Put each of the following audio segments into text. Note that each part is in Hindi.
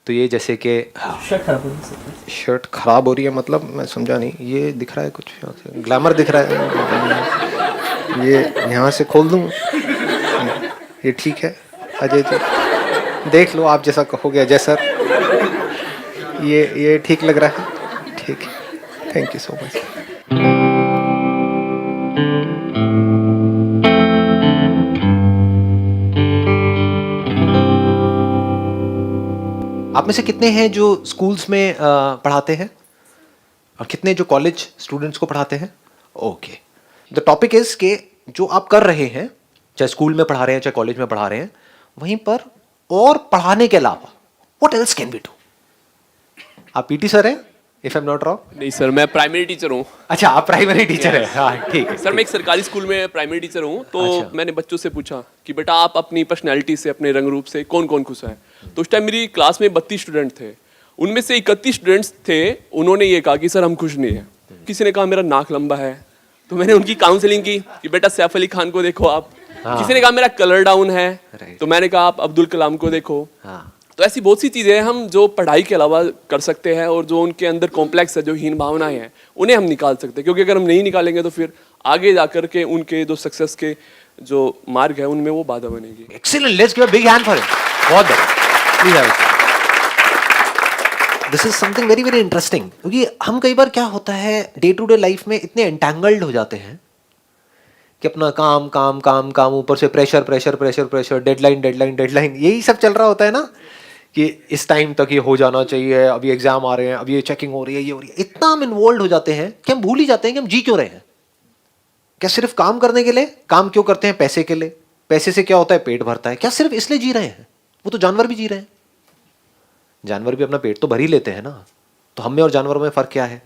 तो ये जैसे कि शर्ट खराब हो रही है, मतलब मैं समझा नहीं, ये दिख रहा है कुछ ग्लैमर दिख रहा है, ये यहाँ से खोल दूँ, ये ठीक है अजय जी, देख लो आप जैसा कहोगे अजय सर, ये ठीक लग रहा है, ठीक है, थैंक यू सो मच। आप में से कितने हैं जो स्कूल्स में पढ़ाते हैं और कितने जो कॉलेज स्टूडेंट्स को पढ़ाते हैं? ओके, द टॉपिक इज कि जो आप कर रहे हैं, चाहे स्कूल में पढ़ा रहे हैं चाहे कॉलेज में पढ़ा रहे हैं, वहीं पर और पढ़ाने के अलावा what else can be do? आप पीटी सर हैं, if I am not wrong? नहीं सर, मैं प्राइमरी टीचर हूँ। अच्छा, आप प्राइमरी टीचर हैं, हाँ ठीक है सर, मैं एक सरकारी स्कूल में प्राइमरी टीचर हूँ। तो अच्छा। मैंने बच्चों से पूछा कि बेटा आप अपनी पर्सनैलिटी से, अपने रंग रूप से कौन कौन खुश है। तो उस टाइम मेरी क्लास में 32 स्टूडेंट थे, उनमें से 31 स्टूडेंट्स थे, उन्होंने ये कहा कि सर हम खुश नहीं है। किसी ने कहा मेरा नाक लंबा है, तो मैंने उनकी काउंसलिंग की कि बेटा सैफ अली खान को देखो आप। किसी ने कहा मेरा कलर डाउन है, तो मैंने कहा आप अब्दुल कलाम को देखो। तो ऐसी बहुत सी चीज़ें हैं हम जो पढ़ाई के अलावा कर सकते हैं, और जो उनके अंदर कॉम्प्लेक्स है, जो हीन भावनाएं हैं, उन्हें हम निकाल सकते हैं। क्योंकि अगर हम नहीं निकालेंगे तो फिर आगे जाकर के उनके जो सक्सेस के जो मार्ग है उनमें वो बाधा बनेगी। Excellent, let's give a big hand for him. बहुत बढ़िया, please have it. This is something very very interesting, क्योंकि हम कई बार क्या होता है डे टू डे लाइफ में इतने एंटैंगल्ड हो जाते हैं कि अपना काम काम काम काम, ऊपर से pressure pressure pressure pressure, deadline deadline deadline, यही सब चल रहा होता है ना, कि इस टाइम तक ये हो जाना चाहिए, अभी एग्जाम आ रहे हैं, अभी ये चेकिंग हो रही है, ये हो रही है। इतना हम इन्वॉल्व हो जाते हैं कि हम भूल ही जाते हैं कि हम जी क्यों रहे हैं। क्या सिर्फ काम करने के लिए? काम क्यों करते हैं? पैसे के लिए। पैसे से क्या होता है? पेट भरता है। क्या सिर्फ इसलिए जी रहे हैं? वो तो जानवर भी जी रहे हैं, जानवर भी अपना पेट तो भर ही लेते हैं ना। तो हम में और जानवरों में फर्क क्या है?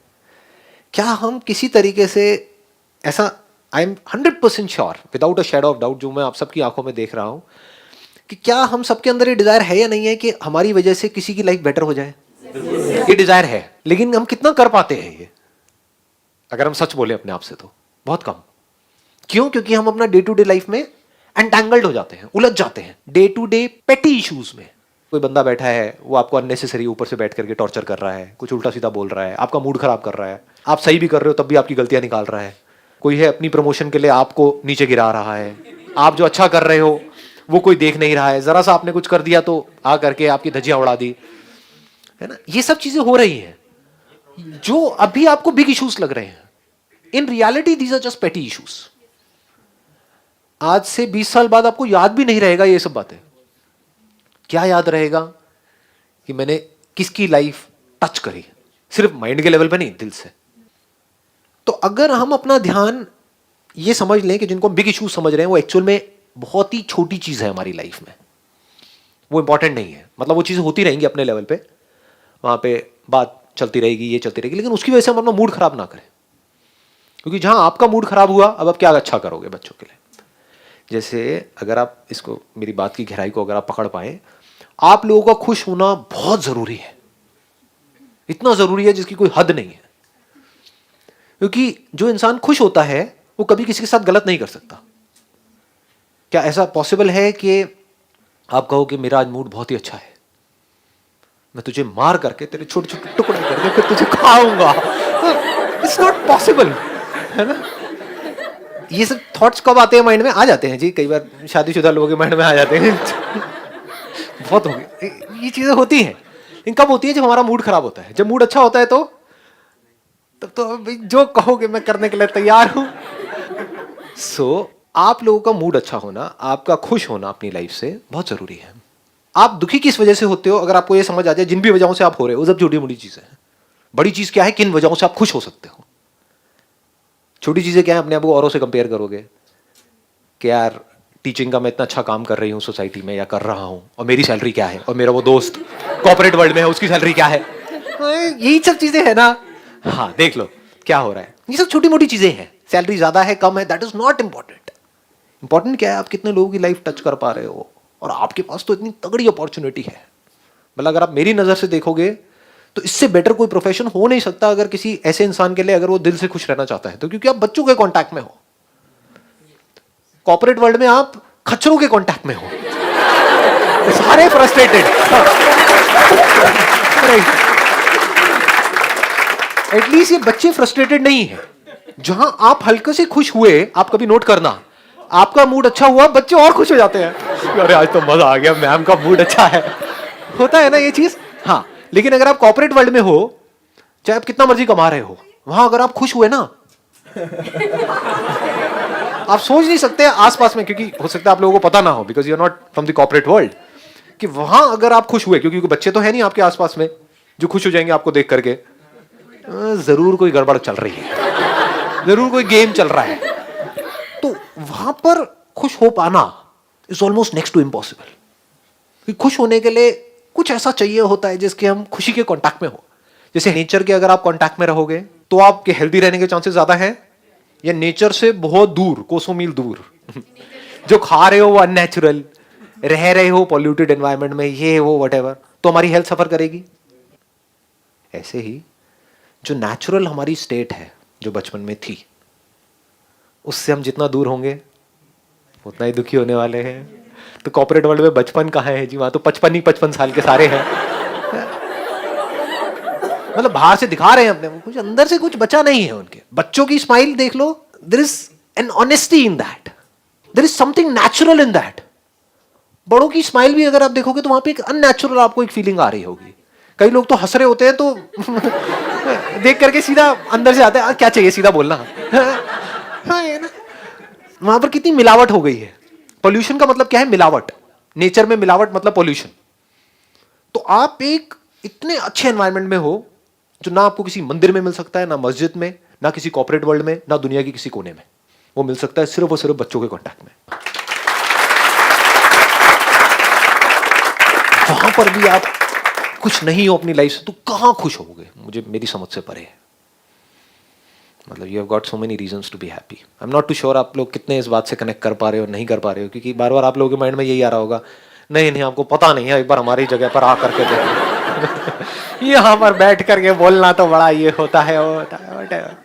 क्या हम किसी तरीके से ऐसा, I am 100% sure without a shadow of doubt, जो मैं आप सबकी आंखों में देख रहा हूं, कि क्या हम सबके अंदर ये डिजायर है या नहीं है कि हमारी वजह से किसी की लाइफ बेटर हो जाए? ये डिजायर है, लेकिन हम कितना कर पाते हैं ये? अगर हम सच बोले अपने आप से तो बहुत कम। क्यों? क्योंकि हम अपना डे टू डे लाइफ में एंटैंगल्ड हो जाते हैं, उलझ जाते हैं डे टू डे पेटी इश्यूज में। कोई बंदा बैठा है, वो आपको अननेसेसरी ऊपर से बैठ करके टॉर्चर कर रहा है, कुछ उल्टा सीधा बोल रहा है, आपका मूड खराब कर रहा है, आप सही भी कर रहे हो तब भी आपकी गलतियां निकाल रहा है। कोई है अपनी प्रमोशन के लिए आपको नीचे गिरा रहा है, आप जो अच्छा कर रहे हो वो कोई देख नहीं रहा है, जरा सा आपने कुछ कर दिया तो आ करके आपकी धज्जियां उड़ा दी, है ना। ये सब चीजें हो रही हैं जो अभी आपको बिग इश्यूज लग रहे हैं। In reality these are just petty issues. आज से 20 साल बाद आपको याद भी नहीं रहेगा ये सब बातें। क्या याद रहेगा? कि मैंने किसकी लाइफ टच करी, सिर्फ माइंड के लेवल पे नहीं, दिल से। तो अगर हम अपना ध्यान ये समझ लें कि जिनको हम बिग इश्यूज समझ रहे हैं वो एक्चुअल में बहुत ही छोटी चीज है हमारी लाइफ में, वो इंपॉर्टेंट नहीं है। मतलब वो चीजें होती रहेंगी अपने लेवल पे, वहां पे बात चलती रहेगी, ये चलती रहेगी, लेकिन उसकी वजह से हम अपना मूड खराब ना करें। क्योंकि जहां आपका मूड खराब हुआ, अब आप क्या अच्छा करोगे बच्चों के लिए? जैसे अगर आप इसको, मेरी बात की गहराई को अगर आप पकड़ पाए, आप लोगों का खुश होना बहुत जरूरी है, इतना जरूरी है जिसकी कोई हद नहीं है। क्योंकि जो इंसान खुश होता है वो कभी किसी के साथ गलत नहीं कर सकता। क्या ऐसा पॉसिबल है कि आप कहो कि मेरा आज मूड बहुत ही अच्छा है, मैं तुझे मार करके तेरे छोटे छोटे टुकड़े करके फिर तुझे खाऊंगा? इट्स नॉट पॉसिबल, है ना। ये सब थॉट्स कब आते हैं माइंड में? आ जाते हैं जी, कई बार शादीशुदा लोगों के माइंड में आ जाते हैं। बहुत हो गए, ये चीजें होती हैं। लेकिन कब होती है? जब हमारा मूड खराब होता है। जब मूड अच्छा होता है तो तब तो जो कहोगे मैं करने के लिए तैयार हूं। सो आप लोगों का मूड अच्छा होना, आपका खुश होना अपनी लाइफ से बहुत जरूरी है। आप दुखी किस वजह से होते हो, अगर आपको ये समझ आ जाए, जिन भी वजहों से आप हो रहे हो, सब छोटी मोटी चीजें हैं। बड़ी चीज क्या है? किन वजहों से आप खुश हो सकते हो। छोटी चीजें क्या है? अपने आप को औरों से कंपेयर करोगे कि यार टीचिंग का मैं इतना अच्छा काम कर रही हूँ सोसाइटी में, या कर रहा हूँ, और मेरी सैलरी क्या है, और मेरा वो दोस्त कॉर्पोरेट वर्ल्ड में है उसकी सैलरी क्या है। यही सब चीजें है ना। हाँ, देख लो क्या हो रहा है। ये सब छोटी मोटी चीजें हैं। सैलरी ज्यादा है कम है, that is not important. Important क्या है? आप कितने लोगों की लाइफ टच कर पा रहे हो, और आपके पास तो इतनी तगड़ी अपॉर्चुनिटी है। मतलब अगर आप मेरी नजर से देखोगे तो इससे बेटर कोई प्रोफेशन हो नहीं सकता अगर किसी ऐसे इंसान के लिए, अगर वो दिल से खुश रहना चाहता है तो। क्योंकि आप बच्चों के कांटेक्ट में हो, कॉर्पोरेट वर्ल्ड में आप खच्चरों के कांटेक्ट में हो, सारे फ्रस्ट्रेटेड। एटलीस्ट ये बच्चे फ्रस्ट्रेटेड नहीं है। जहां आप हल्के से खुश हुए, आप कभी नोट करना, आपका मूड अच्छा हुआ, बच्चे और खुश हो जाते हैं। अरे आज तो मजा आ गया, मैम का मूड अच्छा है। होता है ना ये चीज। हाँ, लेकिन अगर आप कॉर्पोरेट वर्ल्ड में हो, चाहे आप कितना मर्जी कमा रहे हो, वहां अगर आप खुश हुए ना, आप सोच नहीं सकते आसपास में, क्योंकि हो सकता है आप लोगों को पता ना हो, because you are not from the corporate world, कि वहां अगर आप खुश हुए, क्योंकि बच्चे तो है नहीं आपके आसपास में जो खुश हो जाएंगे आपको देख करके, जरूर कोई गड़बड़ चल रही है, जरूर कोई गेम चल रहा है। तो वहां पर खुश हो पाना is almost next to impossible. खुश होने के लिए कुछ ऐसा चाहिए होता है जिसके हम खुशी के कांटेक्ट में हो। जैसे नेचर के अगर आप कांटेक्ट में रहोगे तो आपके हेल्दी रहने के चांसेस ज्यादा हैं, या नेचर से बहुत दूर, कोसों मील दूर जो खा रहे हो वो अननेचुरल, रह रहे हो पॉल्यूटेड एनवायरनमेंट में, ये वो व्हाटएवर, तो हमारी हेल्थ सफर करेगी। ऐसे ही जो नेचुरल हमारी स्टेट है जो बचपन में थी, उससे हम जितना दूर होंगे उतना ही दुखी होने वाले हैं। तो कॉर्पोरेट वर्ल्ड में बचपन कहाँ है जी, वहां तो 55 साल के सारे हैं। मतलब बाहर से दिखा रहे हैं अपने, कुछ अंदर से कुछ बचा नहीं है उनके। बच्चों की स्माइल देख लो, there is an honesty in that, there is something natural in that. बड़ों की स्माइल भी अगर आप देखोगे तो वहां पे एक अननेचुरल आपको एक फीलिंग आ रही होगी। कई लोग तो हंस रहे होते हैं तो देख करके सीधा अंदर से आता है, क्या चाहिए सीधा बोलना। हाँ, ये ना, वहां पर कितनी मिलावट हो गई है। पोल्यूशन का मतलब क्या है? मिलावट। नेचर में मिलावट मतलब पोल्यूशन। तो आप एक इतने अच्छे एनवायरनमेंट में हो जो ना आपको किसी मंदिर में मिल सकता है, ना मस्जिद में, ना किसी कॉर्पोरेट वर्ल्ड में, ना दुनिया के किसी कोने में। वो मिल सकता है सिर्फ और सिर्फ बच्चों के कांटेक्ट में। वहां पर भी आप कुछ नहीं हो अपनी लाइफ से तो कहां खुश होगे? मुझे मेरी समझ से परे है। मतलब you have got so many reasons to be happy. I am not too sure आप लोग कितने इस बात से कनेक्ट कर पा रहे हो, नहीं कर पा रहे हो, क्योंकि बार बार आप लोगों के माइंड में यही आ रहा होगा, नहीं आपको पता नहीं है, एक बार हमारी जगह पर आ करके देखो। यहाँ पर बैठ करके बोलना तो बड़ा ये होता है, वो होता है, व्हाटएवर।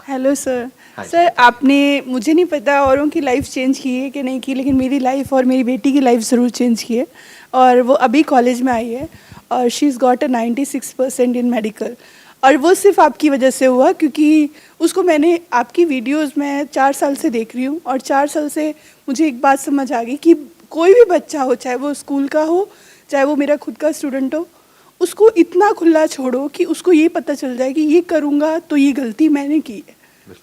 Hello sir. सर आपने, मुझे नहीं पता औरों की लाइफ चेंज की है कि नहीं की, लेकिन मेरी लाइफ और मेरी बेटी की लाइफ ज़रूर चेंज की है। और वो अभी कॉलेज में आई है और she is got a 96% in medical. और वो सिर्फ आपकी वजह से हुआ, क्योंकि उसको मैंने आपकी वीडियोस में 4 साल से देख रही हूँ और 4 साल से मुझे एक बात समझ आ गई कि कोई भी बच्चा हो, चाहे वो स्कूल का हो, चाहे वो मेरा खुद का स्टूडेंट हो, उसको इतना खुला छोड़ो कि उसको ये पता चल जाए कि ये करूँगा तो ये गलती मैंने की है,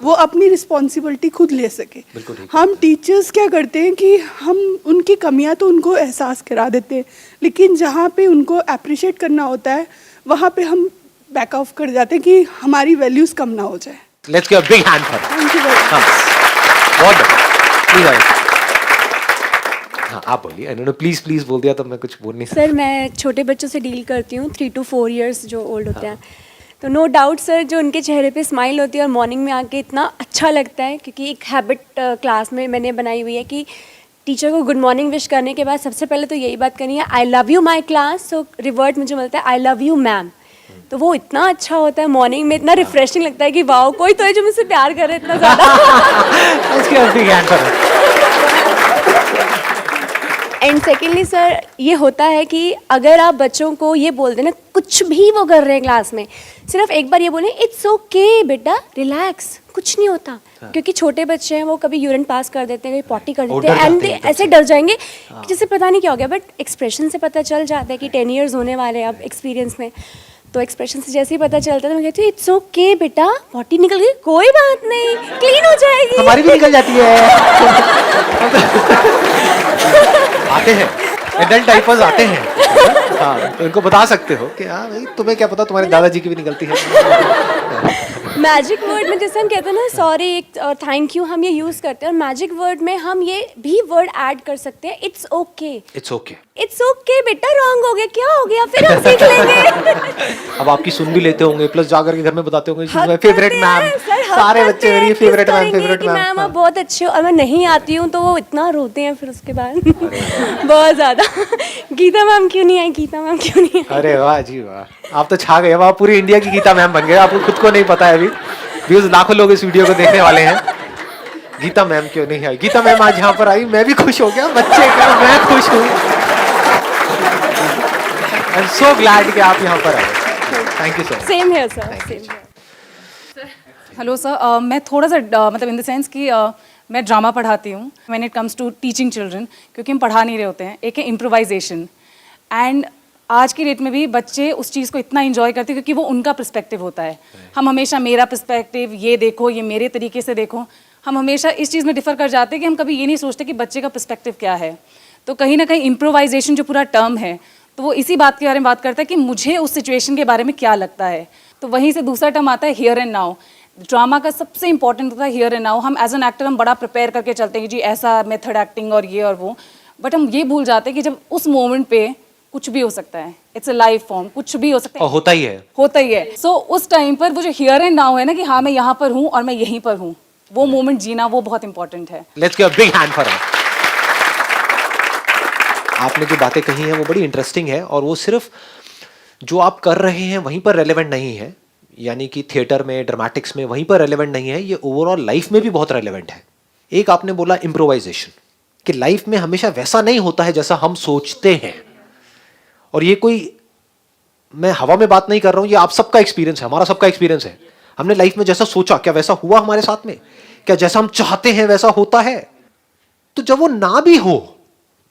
वो अपनी रिस्पॉन्सिबिलिटी खुद ले सके। हम टीचर्स क्या करते हैं कि हम उनकी कमियां तो उनको एहसास करा देते हैं, लेकिन जहाँ पे उनको अप्रिशिएट करना होता है वहाँ पे हम बैक ऑफ कर जाते हैं कि हमारी वैल्यूज कम ना हो जाए। Let's give a big hand for. Thank you very much. बहुत बढ़िया। हाँ, आप बोलिए। इन्होंने प्लीज बोल दिया तो मैं कुछ बोल नहीं सकता। सर मैं छोटे बच्चों से डील करती हूँ, 3 to 4 years जो ओल्ड होते हैं। तो नो डाउट सर, जो उनके चेहरे पे स्माइल होती है और मॉर्निंग में आके इतना अच्छा लगता है, क्योंकि एक हैबिट क्लास में मैंने बनाई हुई है कि टीचर को गुड मॉर्निंग विश करने के बाद सबसे पहले तो यही बात करनी है, I love you my class. So revert मुझे मिलता है आई लव यू मैम। तो वो इतना अच्छा होता है मॉर्निंग में, इतना रिफ्रेशिंग लगता है कि वाओ, कोई तो है जो मुझसे प्यार करे इतना ज़्यादा। एंड सेकेंडली सर, ये होता है कि अगर आप बच्चों को ये बोल देना, कुछ भी वो कर रहे हैं क्लास में, सिर्फ एक बार ये बोलें इट्स ओके बेटा, रिलैक्स, कुछ नहीं होता। क्योंकि छोटे बच्चे हैं, वो कभी यूरिन पास कर देते हैं, कभी पॉटी कर देते हैं, एंड ऐसे डर जाएंगे कि जैसे पता नहीं क्या हो गया। बट एक्सप्रेशन से पता चल जाता है कि 10 years होने वाले हैं अब एक्सपीरियंस में। तो एक्सप्रेशन से जैसे ही पता चलता है तो मैं कहती हूँ इट्स ओके बेटा, पॉटी निकल गई, कोई बात नहीं, क्लीन हो जाएगी। हमारी भी निकल जाती है। आते हैं एडल्ट डाइपर्स आते हैं। हाँ, तो इनको बता सकते हो कि हाँ भाई, तुम्हें क्या पता, तुम्हारे दादाजी की भी निकलती है। मैजिक वर्ड में जैसे हम कहते हैं ना सॉरी और थैंक यू, हम ये यूज़ करते हैं। और मैजिक वर्ड में हम ये भी वर्ड ऐड कर सकते हैं, it's okay. It's okay, it's okay बेटा, रॉन्ग हो गया, क्या हो गया, फिर हम सीख लेंगे। अब आपकी सुन भी लेते होंगे, प्लस जाकर के घर में बताते होंगे हक फेवरेट करते हैं, मैम, सर, हक सारे करते बच्चे हैं, मेरी फेवरेट किस मैम, करेंगे फेवरेट कि मैम मैम। आप बहुत अच्छे हो, और मैं नहीं आती हूँ तो वो इतना रोते हैं फिर उसके बाद। बहुत ज़्यादा। गीता मैम क्यों नहीं आई, गीता मैम क्यों नहीं आई। अरे वाह जी वाह, आप तो छा गए, आप पूरी इंडिया की गीता मैम बन गए। आपको खुद को नहीं पता है अभी, व्यूज लाखों लोग इस वीडियो को देखने वाले हैं। गीता मैम क्यों नहीं आई? गीता मैम आज यहाँ पर आई, मैं भी खुश हो गया, बच्चे का मैं खुश हूँ। आई एम सो ग्लैड कि आप यहाँ पर आए. Thank you so much. Same here sir, same here. Hello sir, मैं थोड़ा सा मतलब इन द सेंस कि मैं ड्रामा पढ़ाती हूँ when it comes to teaching children, क्योंकि हम पढ़ा नहीं रहे होते हैं. एक है इम्प्रोवाइजेशन, एंड आज की डेट में भी बच्चे उस चीज़ को इतना इंजॉय करते हैं क्योंकि वो उनका पर्सपेक्टिव होता है. हम हमेशा मेरा पर्सपेक्टिव, ये देखो, ये मेरे तरीके से देखो, हम हमेशा इस चीज़ में डिफ़र कर जाते हैं कि हम कभी ये नहीं सोचते कि बच्चे का पर्सपेक्टिव क्या है. तो कहीं ना कहीं इम्प्रोवाइजेशन जो पूरा टर्म है, तो वो इसी बात के बारे में बात करता है कि मुझे उस सिचुएशन के बारे में क्या लगता है. तो वहीं से दूसरा टर्म आता है हियर एंड नाउ. ड्रामा का सबसे इंपॉर्टेंट होता है हियर एंड नाउ. हम एज एन एक्टर हम बड़ा प्रिपेयर करके चलते हैं कि जी ऐसा मेथड एक्टिंग और ये और वो, बट हम ये भूल जाते हैं कि जब उस मोमेंट पे कुछ भी हो सकता है. इट्स अ लाइव फॉर्म, कुछ भी हो सकता है. और होता ही है. होता ही है. सो उस टाइम पर वो जो हियर एंड नाउ है ना, कि हाँ मैं यहाँ पर हूँ और मैं यहीं पर हूँ, वो मोमेंट जीना वो बहुत इंपॉर्टेंट है. Let's give a big hand for her. आपने जो बातें कही हैं वो बड़ी इंटरेस्टिंग है, और वो सिर्फ जो आप कर रहे हैं वहीं पर रेलेवेंट नहीं है, यानी कि थिएटर में, ड्रामेटिक्स में वहीं पर रेलेवेंट नहीं है, ये ओवरऑल लाइफ में भी बहुत रेलेवेंट है. एक आपने बोला इम्प्रोवाइजेशन, कि लाइफ में हमेशा वैसा नहीं होता है जैसा हम सोचते हैं. और ये कोई, मैं हवा में बात नहीं कर रहा हूं, ये आप सबका एक्सपीरियंस है, हमारा सबका एक्सपीरियंस है. हमने लाइफ में जैसा सोचा, क्या वैसा हुआ हमारे साथ में? क्या जैसा हम चाहते हैं वैसा होता है? तो जब वो ना भी हो,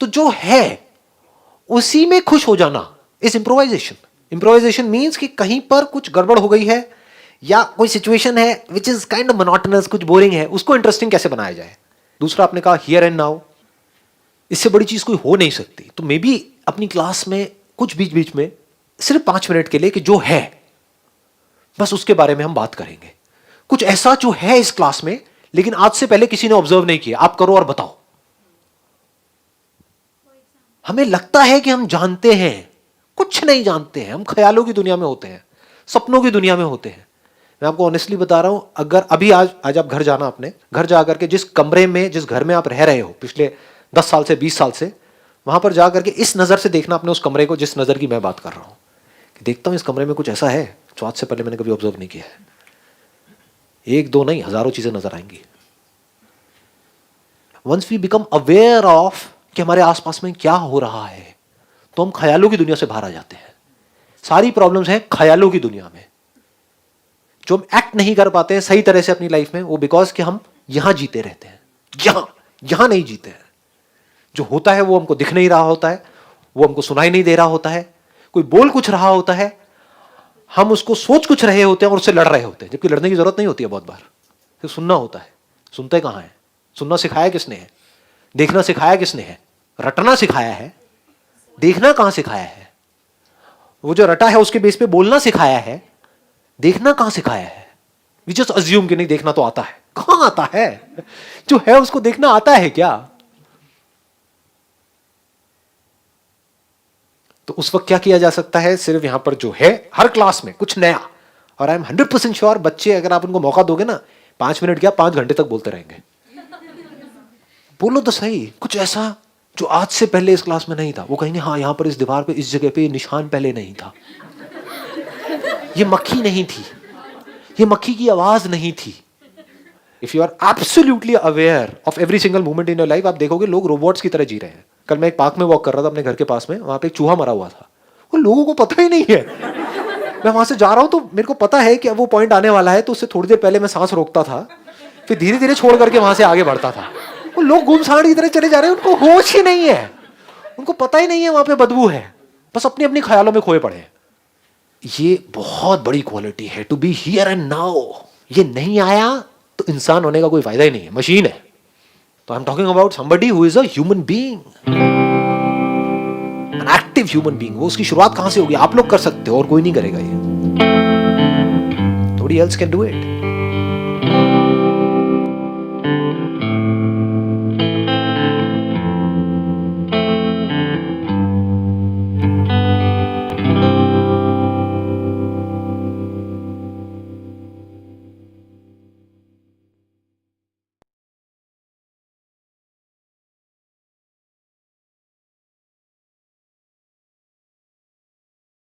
तो जो है उसी में खुश हो जाना इज इम्प्रोवाइजेशन. इम्प्रोवाइजेशन मीन्स कि कहीं पर कुछ गड़बड़ हो गई है, या कोई सिचुएशन है which is kind of monotonous, कुछ बोरिंग है, उसको इंटरेस्टिंग कैसे बनाया जाए. दूसरा आपने कहा हियर एंड नाउ. इससे बड़ी चीज कोई हो नहीं सकती. तो मे बी अपनी क्लास में कुछ बीच बीच में सिर्फ 5 मिनट के लिए, कि जो है बस उसके बारे में हम बात करेंगे. कुछ ऐसा जो है इस क्लास में, लेकिन आज से पहले किसी ने ऑब्जर्व नहीं किया, आप करो और बताओ. हमें लगता है कि हम जानते हैं, कुछ नहीं जानते हैं. हम ख्यालों की दुनिया में होते हैं, सपनों की दुनिया में होते हैं. मैं आपको ऑनेस्टली बता रहा हूं, अगर अभी आज आप घर जाना, अपने घर जाकर के जिस कमरे में, जिस घर में आप रह रहे हो पिछले 10 साल से, 20 साल से, वहां पर जाकर के इस नजर से देखना अपने उस कमरे को, जिस नजर की मैं बात कर रहा हूं, कि देखता हूं इस कमरे में कुछ ऐसा है जो आज से पहले मैंने कभी ऑब्जर्व नहीं किया है. 1 2 नहीं, हजारों चीजें नजर आएंगी. Once we become aware of कि हमारे आसपास में क्या हो रहा है, तो हम ख्यालों की दुनिया से बाहर आ जाते हैं. सारी प्रॉब्लम्स हैं ख्यालों की दुनिया में. जो हम एक्ट नहीं कर पाते हैं सही तरह से अपनी लाइफ में, वो बिकॉज कि हम यहां जीते रहते हैं, यहां नहीं जीते हैं. जो होता है वो हमको दिख नहीं रहा होता है, वो हमको सुनाई नहीं दे रहा होता है. कोई बोल कुछ रहा होता है, हम उसको सोच कुछ रहे होते हैं और उससे लड़ रहे होते हैं, जबकि लड़ने की जरूरत नहीं होती है. बहुत बार तो सुनना होता है. सुनते कहां है? सुनना सिखाया किसने है? देखना सिखाया किसने है? रटना सिखाया है. देखना कहां सिखाया है? वो जो रटा है उसके बेस पे बोलना सिखाया है. देखना कहां सिखाया है? वी जस्ट अज्यूम कि नहीं, देखना तो आता है. कहां आता है? जो है उसको देखना आता है क्या? तो उस वक्त क्या किया जा सकता है? सिर्फ यहां पर जो है, हर क्लास में कुछ नया. और आई एम 100% श्योर बच्चे, अगर आप उनको मौका दोगे ना, 5 मिनट क्या 5 घंटे तक बोलते रहेंगे. बोलो तो सही, कुछ ऐसा जो आज से पहले इस क्लास में नहीं था. वो कहेंगे हाँ, यहां पर इस दीवार पे, इस जगह पे निशान पहले नहीं था, ये मक्खी नहीं थी, ये मक्खी की आवाज नहीं थी. If you are absolutely aware of every single movement in your life, आप देखोगे लोग रोबोट्स की तरह जी रहे हैं. कल मैं एक पार्क में वॉक कर रहा था अपने घर के पास में, वहां पे एक चूहा मरा हुआ था. वो लोगों को पता ही नहीं है. मैं वहां से जा रहा हूं तो मेरे को पता है कि अब वो पॉइंट आने वाला है, तो उससे थोड़ी देर पहले मैं सांस रोकता था, फिर धीरे धीरे छोड़ करके वहां से आगे बढ़ता था. वो लोग गुमसाड़ की तरह चले जा रहे हैं, उनको होश ही नहीं है, उनको पता ही नहीं है वहां पे बदबू है, बस अपनी अपनी ख्यालों में खोए पड़े हैं. ये बहुत बड़ी क्वालिटी है, to be here and now. ये नहीं आया तो इंसान होने का कोई फायदा ही नहीं है, मशीन है. तो I am talking about somebody who is a human being, an active human being. वो उसकी शुरुआत कहां से होगी? आप लोग कर सकते हो और कोई नहीं करेगा. ये nobody else can do it.